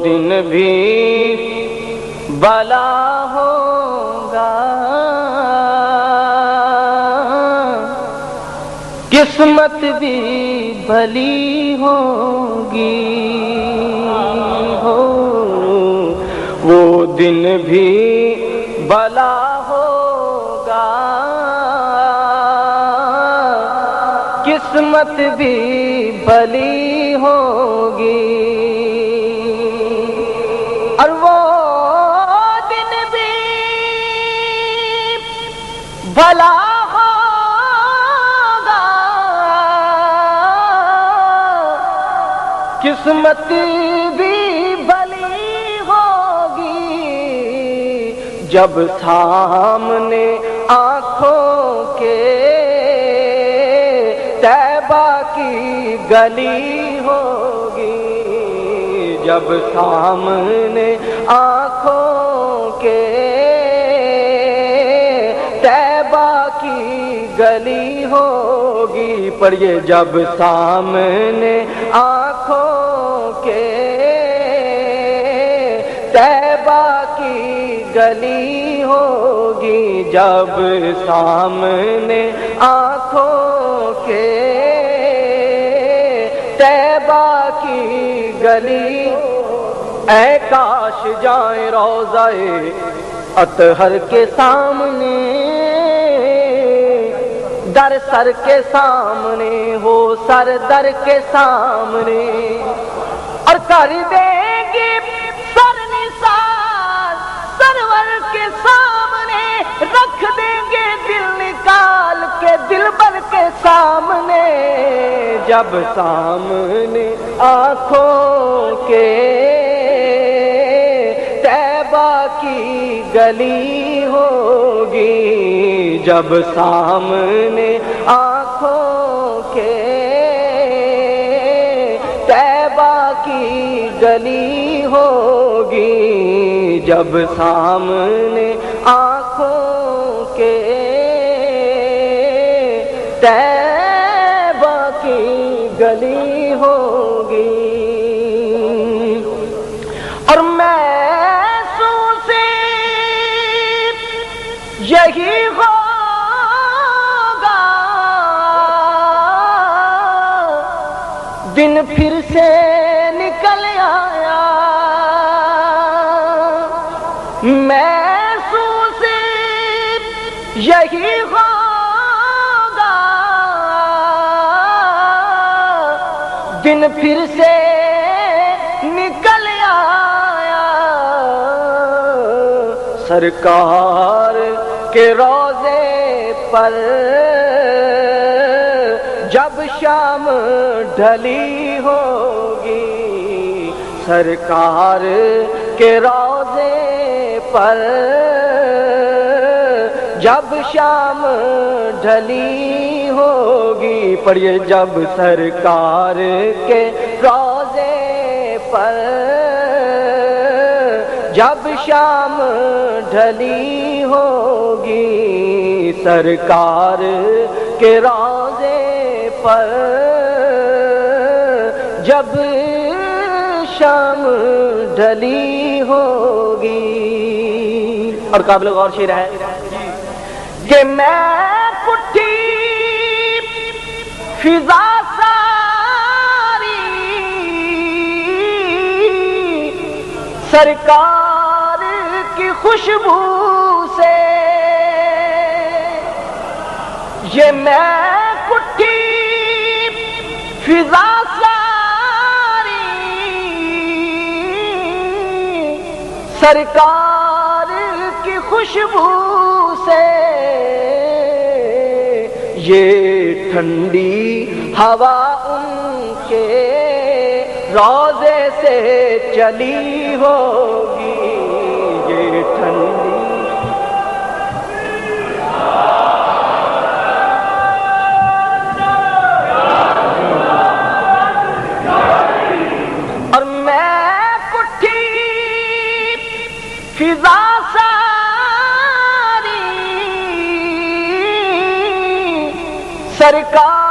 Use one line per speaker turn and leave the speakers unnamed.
دن بھی بلا ہوگا، قسمت بھی بھلی ہوگی، وہ دن بھی بلا ہوگا، قسمت بھی بھلی ہوگی، اور وہ دن بھی بھلا ہوگا، قسمت بھی بھلی ہوگی، جب سامنے آنکھوں کے طیبہ کی گلی ہوگی، جب سامنے آنکھوں کے طیبہ کی گلی ہوگی، پر یہ جب سامنے آنکھوں کے طیبہ کی گلی ہوگی، جب سامنے آنکھوں کے طیبہ کی گلی، اے کاش جائیں روضہ اطہر کے سامنے، در سر کے سامنے ہو، سر در کے سامنے، اور کر دیں گے سر نثار سرور کے سامنے، رکھ دیں گے دل نکال کے دلبر کے سامنے، جب سامنے آنکھوں کے طیبہ کی گلی ہوگی، جب سامنے آنکھوں کے طیبہ کی گلی ہوگی، جب سامنے آنکھوں کے طیبہ کی گلی ہوگی، اور محسوس یہی ہوگا، دن پھر سے نکل آیا، محسوس یہی ہوگا، دن پھر سے نکل آیا، سرکار کے روضے پر جب شام ڈھلی ہوگی، سرکار کے روضے پر جب شام ڈھلی ہوگی، پر یہ جب سرکار کے روضے پر جب شام ڈھلی ہوگی، سرکار کے روضے پر جب شام ڈھلی ہوگی، اور قابل غور شعر ہے کہ میں پٹھی فضا ساری سرکار کی خوشبو سے، یہ میں پٹھی فضا ساری سرکار کی خوشبو سے، یہ ٹھنڈی ہوا ان کے روضے سے چلی ہوگی، یہ ٹھنڈی فضا ساری سرکار